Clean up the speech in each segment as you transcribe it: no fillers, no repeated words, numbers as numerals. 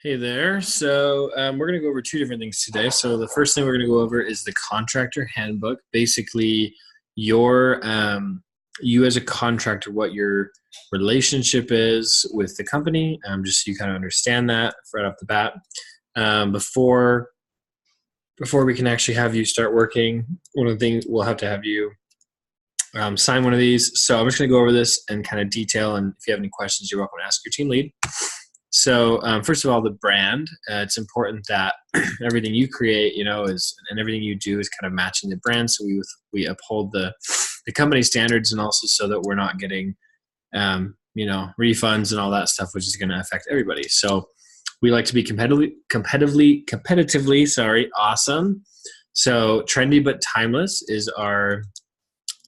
Hey there. We're going to go over two different things today. So the first thing we're going to go over is the contractor handbook. Basically, you as a contractor, what your relationship is with the company, just so you kind of understand that right off the bat. Before we can actually have you start working, one of the things we'll have to have you sign one of these. So I'm just going to go over this and kind of detail. And if you have any questions, you're welcome to ask your team lead. So first of all, the brand. It's important that everything you create, and everything you do is kind of matching the brand. So we uphold the company standards, and also so that we're not getting, refunds and all that stuff, which is going to affect everybody. So we like to be competitively, awesome. So trendy but timeless is our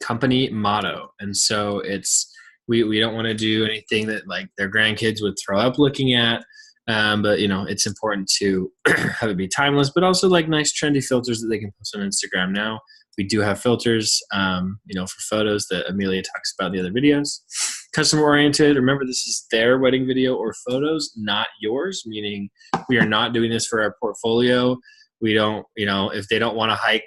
company motto, and so we don't want to do anything that like their grandkids would throw up looking at. But it's important to have it be timeless, but also like nice trendy filters that they can post on Instagram. Now we do have filters, for photos that Amelia talks about in the other videos. Customer oriented. Remember, this is their wedding video or photos, not yours, meaning we are not doing this for our portfolio. We don't, if they don't want to hike,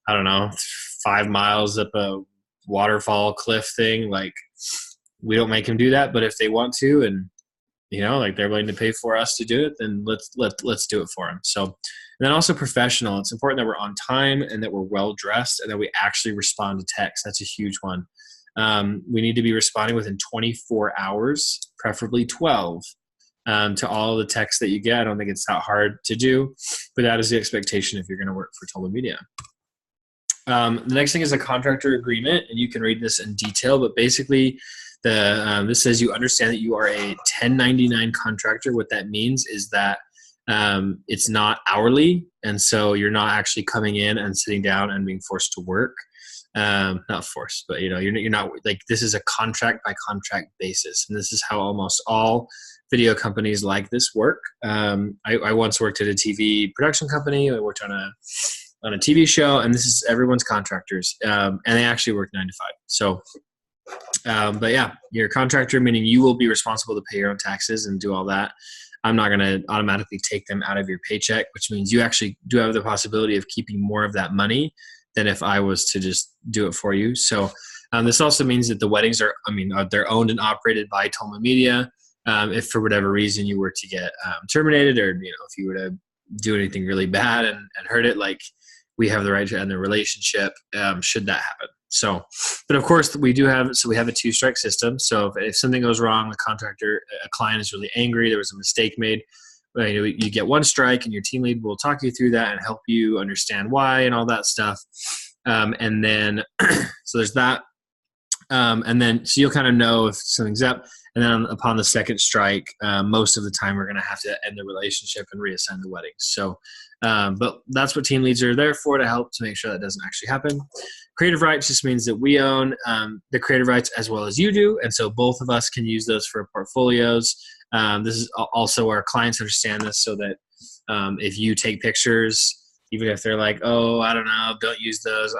5 miles up a waterfall cliff thing, like we don't make them do that. But if they want to, and they're willing to pay for us to do it, then let's do it for them. So, and then also professional. It's important that we're on time and that we're well dressed and that we actually respond to text. That's a huge one. We need to be responding within 24 hours, preferably 12, to all the texts that you get. I don't think it's that hard to do, but that is the expectation if you're going to work for Total Media. The next thing is a contractor agreement, and you can read this in detail, but basically this says you understand that you are a 1099 contractor. What that means is that it's not hourly, and so you're not actually coming in and sitting down and being forced to work. Not forced, but you're not, like, this is a contract by contract basis, and this is how almost all video companies like this work. I once worked at a TV production company. I worked on a TV show, and this is everyone's contractors, and they actually work 9 to 5. So, but yeah, you're a contractor, meaning you will be responsible to pay your own taxes and do all that. I'm not going to automatically take them out of your paycheck, which means you actually do have the possibility of keeping more of that money than if I was to just do it for you. So this also means that the weddings they're owned and operated by Tolma Media. If for whatever reason you were to get terminated, or if you were to do anything really bad and hurt it, like, we have the right to end the relationship should that happen. So, but of course we have a 2-strike system. So if something goes wrong, a client is really angry, there was a mistake made, you get 1 strike, and your team lead will talk you through that and help you understand why and all that stuff. And then, so there's that. And then, so you'll kind of know if something's up. And then upon the 2nd strike, most of the time we're going to have to end the relationship and reassign the wedding. So, but that's what team leads are there for, to help to make sure that doesn't actually happen. Creative rights just means that we own the creative rights as well as you do. And so both of us can use those for portfolios. This is also our clients understand this, so that if you take pictures, even if they're like, oh, I don't know, don't use those,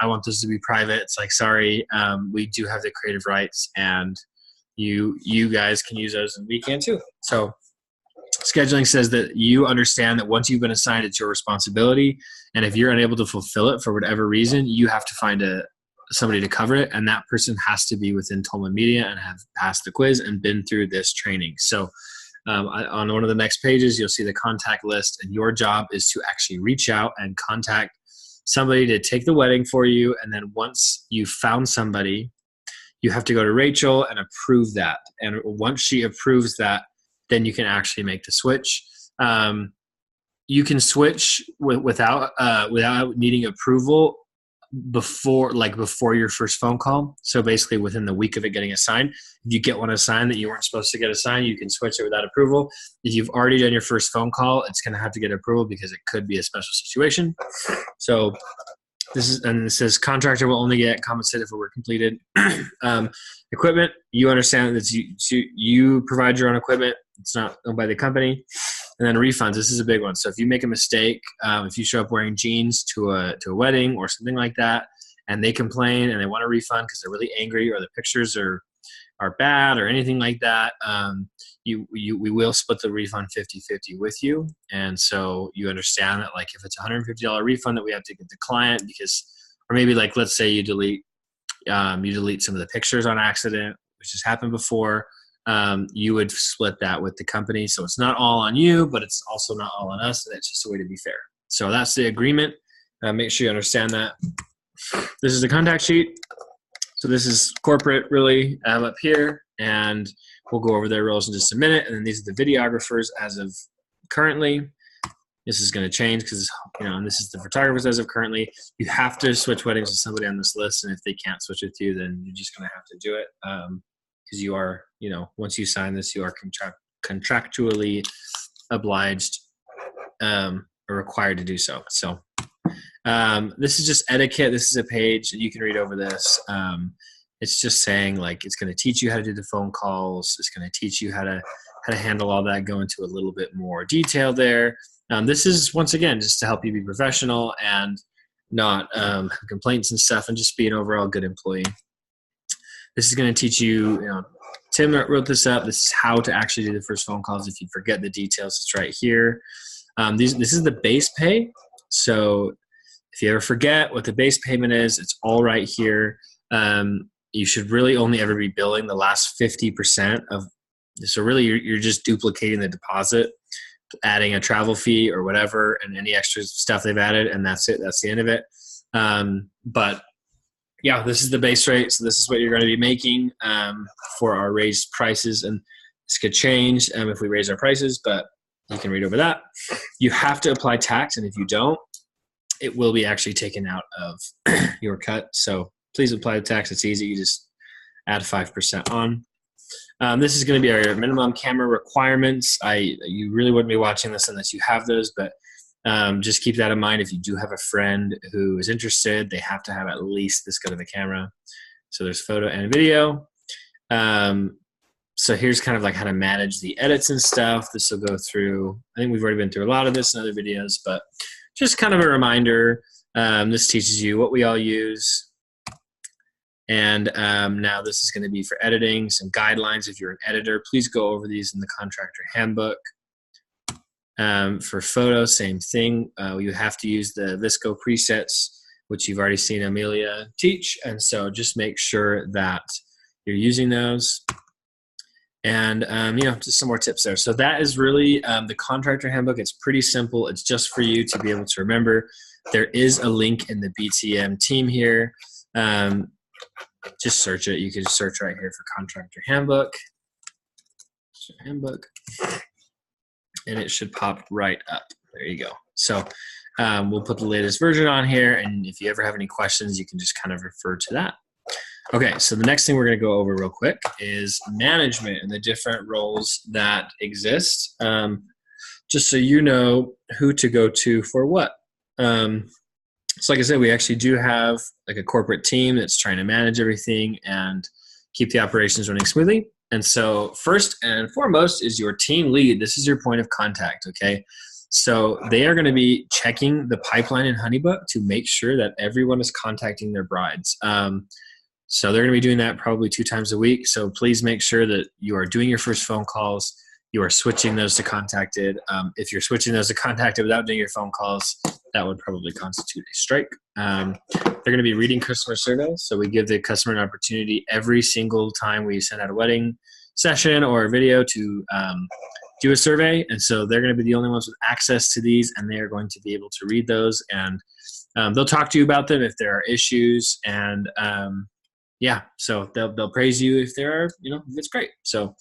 I want those to be private. It's like, sorry, we do have the creative rights, and you guys can use those, and we can too. So scheduling says that you understand that once you've been assigned, it's your responsibility. And if you're unable to fulfill it for whatever reason, you have to find somebody to cover it. And that person has to be within Tolma Media and have passed the quiz and been through this training. So on one of the next pages, you'll see the contact list, and your job is to actually reach out and contact somebody to take the wedding for you. And then once you've found somebody, you have to go to Rachel and approve that. And once she approves that, then you can actually make the switch. You can switch without needing approval before your first phone call. So basically within the week of it getting assigned, if you get one assigned that you weren't supposed to get assigned, you can switch it without approval. If you've already done your first phone call, it's going to have to get approval because it could be a special situation. So it says contractor will only get compensated for work completed. Equipment, you understand that you provide your own equipment. It's not owned by the company. And then refunds, this is a big one. So if you make a mistake, if you show up wearing jeans to a wedding or something like that, and they complain and they want a refund because they're really angry, or the pictures are are bad or anything like that, we will split the refund 50-50 with you. And so you understand that, like, if it's $150 refund that we have to give the client because, or maybe like, let's say you delete some of the pictures on accident, which has happened before, you would split that with the company. So it's not all on you, but it's also not all on us. And it's just a way to be fair. So that's the agreement. Make sure you understand that. This is the contact sheet. So this is corporate really up here, and we'll go over their roles in just a minute. And then these are the videographers as of currently. This is going to change because, and this is the photographers as of currently. You have to switch weddings with somebody on this list, and if they can't switch with you, then you're just going to have to do it because you are, once you sign this, you are contractually obliged or required to do so. So this is just etiquette. This is a page you can read over this. It's just saying, like, it's going to teach you how to do the phone calls. It's going to teach you how to handle all that, go into a little bit more detail there. This is, once again, just to help you be professional and not have complaints and stuff, and just be an overall good employee. This is going to teach you, Tim wrote this up. This is how to actually do the first phone calls. If you forget the details, it's right here. This is the base pay. So if you ever forget what the base payment is, it's all right here. You should really only ever be billing the last 50% of. So really, you're just duplicating the deposit, adding a travel fee or whatever, and any extra stuff they've added, and that's it. That's the end of it. But yeah, this is the base rate. So this is what you're going to be making for our raised prices, and this could change if we raise our prices, but you can read over that. You have to apply tax, and if you don't, it will be actually taken out of your cut. So please apply the tax. It's easy. You just add 5% on. This is going to be our minimum camera requirements. You really wouldn't be watching this unless you have those, but just keep that in mind. If you do have a friend who is interested, they have to have at least this good of a camera. So there's photo and video. So here's kind of like how to manage the edits and stuff. This will go through, I think we've already been through a lot of this in other videos, but just kind of a reminder. This teaches you what we all use. And now this is going to be for editing, some guidelines. If you're an editor, please go over these in the contractor handbook. For photo, same thing. You have to use the Visco presets, which you've already seen Amelia teach. And so just make sure that you're using those. And, just some more tips there. So that is really the contractor handbook. It's pretty simple. It's just for you to be able to remember. There is a link in the BTM team here. Just search it. You can search right here for contractor handbook. And it should pop right up. There you go. So we'll put the latest version on here. And if you ever have any questions, you can just kind of refer to that. Okay, so the next thing we're going to go over real quick is management and the different roles that exist, just so you know who to go to for what. So like I said, we actually do have like a corporate team that's trying to manage everything and keep the operations running smoothly. And so first and foremost is your team lead. This is your point of contact, okay? So they are going to be checking the pipeline in Honeybook to make sure that everyone is contacting their brides. So they're going to be doing that probably 2 times a week. So please make sure that you are doing your first phone calls. You are switching those to contacted. If you're switching those to contacted without doing your phone calls, that would probably constitute a strike. They're going to be reading customer surveys. So we give the customer an opportunity every single time we send out a wedding session or a video to do a survey. And so they're going to be the only ones with access to these, and they are going to be able to read those. And they'll talk to you about them if there are issues. And so they'll praise you if there are, if it's great. So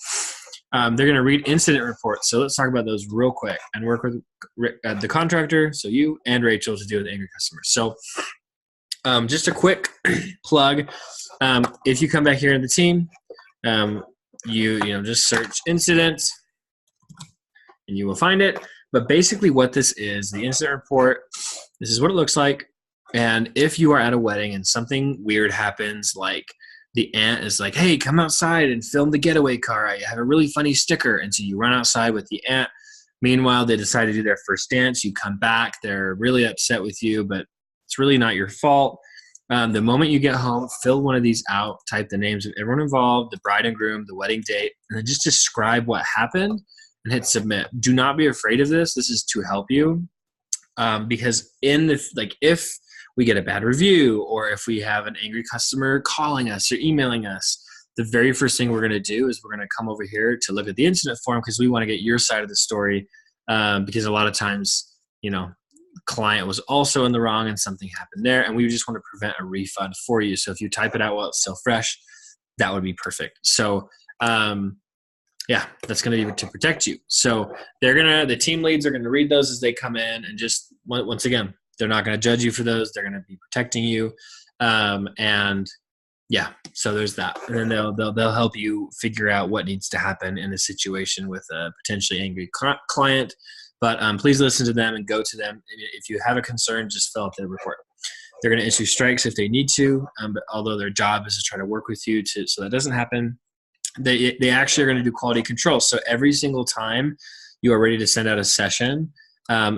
they're going to read incident reports. So let's talk about those real quick and work with the contractor, so you and Rachel, to deal with angry customers. So just a quick plug. If you come back here in the team, you just search incident and you will find it. But basically what this is, the incident report, this is what it looks like. And if you are at a wedding and something weird happens, like the aunt is like, hey, come outside and film the getaway car. I have a really funny sticker. And so you run outside with the aunt. Meanwhile, they decide to do their first dance. You come back. They're really upset with you, but it's really not your fault. The moment you get home, fill one of these out, type the names of everyone involved, the bride and groom, the wedding date, and then just describe what happened and hit submit. Do not be afraid of this. This is to help you. Because if we get a bad review or if we have an angry customer calling us or emailing us, the very first thing we're going to do is we're going to come over here to look at the incident form because we want to get your side of the story. Because a lot of times, client was also in the wrong and something happened there, and we just want to prevent a refund for you. So if you type it out while it's still fresh, that would be perfect. So that's going to be to protect you. So the team leads are going to read those as they come in, and just once again, they're not going to judge you for those. They're going to be protecting you. So there's that. And then they'll help you figure out what needs to happen in a situation with a potentially angry client. But please listen to them and go to them. If you have a concern, just fill out their report. They're going to issue strikes if they need to, but although their job is to try to work with you so that doesn't happen, they actually are going to do quality control. So every single time you are ready to send out a session,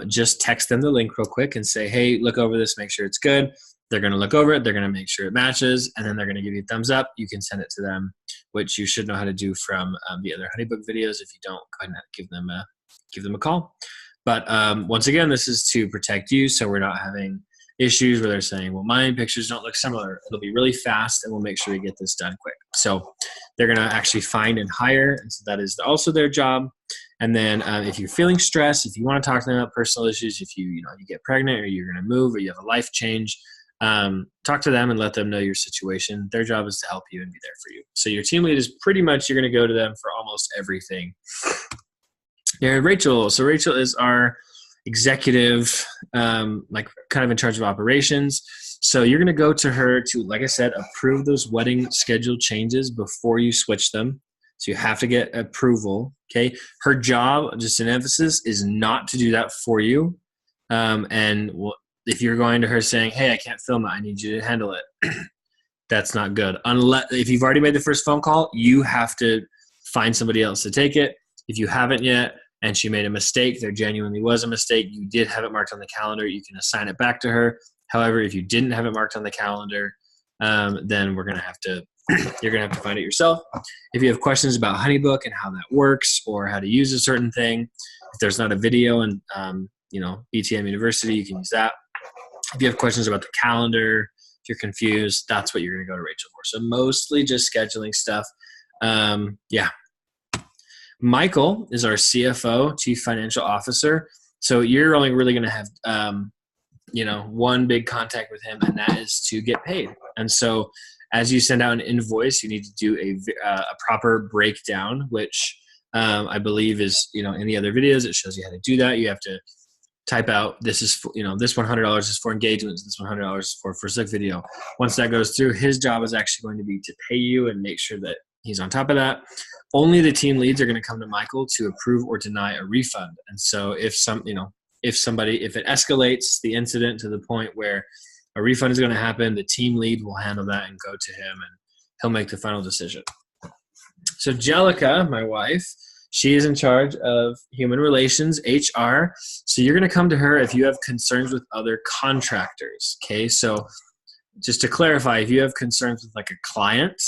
just text them the link real quick and say, hey, look over this, make sure it's good. They're going to look over it. They're going to make sure it matches, and then they're going to give you a thumbs up. You can send it to them, which you should know how to do from the other HoneyBook videos. If you don't, go ahead and give them a call. But once again, this is to protect you, so we're not having issues where they're saying, well, my pictures don't look similar. It'll be really fast, and we'll make sure we get this done quick. So they're going to actually find and hire, and so that is also their job. And then if you're feeling stressed, if you want to talk to them about personal issues, if you get pregnant or you're going to move or you have a life change, talk to them and let them know your situation. Their job is to help you and be there for you. So your team lead is pretty much, you're going to go to them for almost everything. Yeah, Rachel. So Rachel is our executive, kind of in charge of operations. So you're going to go to her to, like I said, approve those wedding schedule changes before you switch them. So you have to get approval. Okay. Her job, just an emphasis, is not to do that for you. If you're going to her saying, hey, I can't film it, I need you to handle it, that's not good. If you've already made the first phone call, you have to find somebody else to take it. If you haven't yet and she made a mistake, there genuinely was a mistake, you did have it marked on the calendar, you can assign it back to her. However, if you didn't have it marked on the calendar, then you're going to have to find it yourself. If you have questions about HoneyBook and how that works or how to use a certain thing, if there's not a video in BTM University, you can use that. If you have questions about the calendar, if you're confused, that's what you're going to go to Rachel for. So mostly just scheduling stuff. Michael is our CFO, Chief Financial Officer. So you're only really going to have, one big contact with him, and that is to get paid. And so as you send out an invoice, you need to do a proper breakdown, which I believe is, in the other videos, it shows you how to do that. You have to type out, this is, this $100 is for engagements, this $100 is for first look video. Once that goes through, his job is actually going to be to pay you and make sure that he's on top of that. Only the team leads are going to come to Michael to approve or deny a refund. And so if it escalates the incident to the point where a refund is going to happen, the team lead will handle that and go to him, and he'll make the final decision. So Jellica, my wife, she is in charge of human relations, HR. So you're going to come to her if you have concerns with other contractors. Okay. So just to clarify, if you have concerns with like a client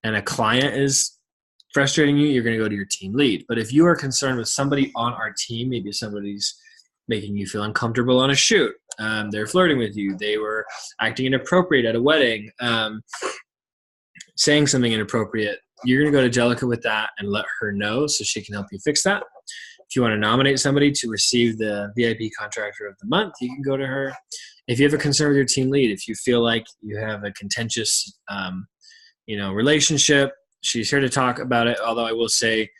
and a client is frustrating you, you're going to go to your team lead. But if you are concerned with somebody on our team, maybe somebody's making you feel uncomfortable on a shoot, they're flirting with you, they were acting inappropriate at a wedding, saying something inappropriate, you're going to go to Jellica with that and let her know so she can help you fix that. If you want to nominate somebody to receive the VIP Contractor of the Month, you can go to her. If you have a concern with your team lead, if you feel like you have a contentious relationship, she's here to talk about it, although I will say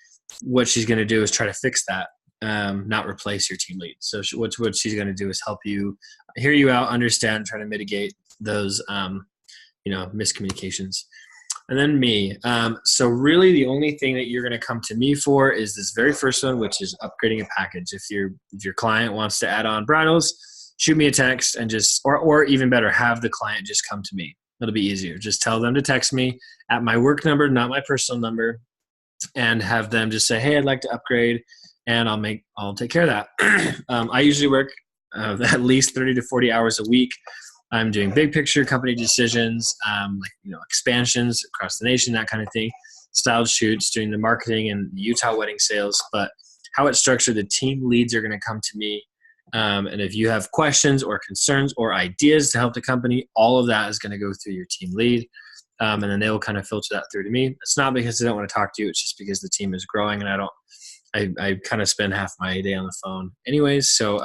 what she's going to do is try to fix that, not replace your team lead. So what she's going to do is help you, hear you out, understand, try to mitigate those miscommunications. And then me. So really the only thing that you're going to come to me for is this very first one, which is upgrading a package. If your client wants to add on bridals, shoot me a text and or even better, have the client just come to me. It'll be easier. Just tell them to text me at my work number, not my personal number, and have them just say, hey, I'd like to upgrade, and I'll take care of that. I usually work at least 30 to 40 hours a week. I'm doing big picture company decisions, like, expansions across the nation, that kind of thing, styled shoots, doing the marketing and Utah wedding sales. But how it's structured, the team leads are going to come to me. And if you have questions or concerns or ideas to help the company, all of that is going to go through your team lead. And then they will kind of filter that through to me. It's not because they don't want to talk to you. It's just because the team is growing and I kind of spend half my day on the phone anyways. So,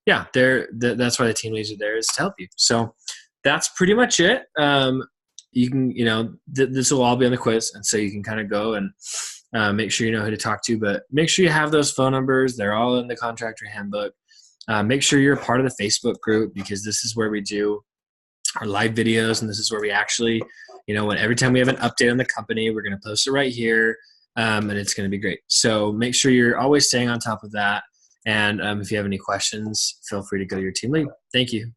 yeah, that's why the team leads are there, is to help you. So that's pretty much it. You can, this will all be on the quiz. And so you can kind of go and make sure you know who to talk to, but make sure you have those phone numbers. They're all in the contractor handbook. Make sure you're a part of the Facebook group, because this is where we do our live videos. And this is where we actually, when every time we have an update on the company, we're going to post it right here. And it's going to be great. So make sure you're always staying on top of that. And if you have any questions, feel free to go to your team lead. Thank you.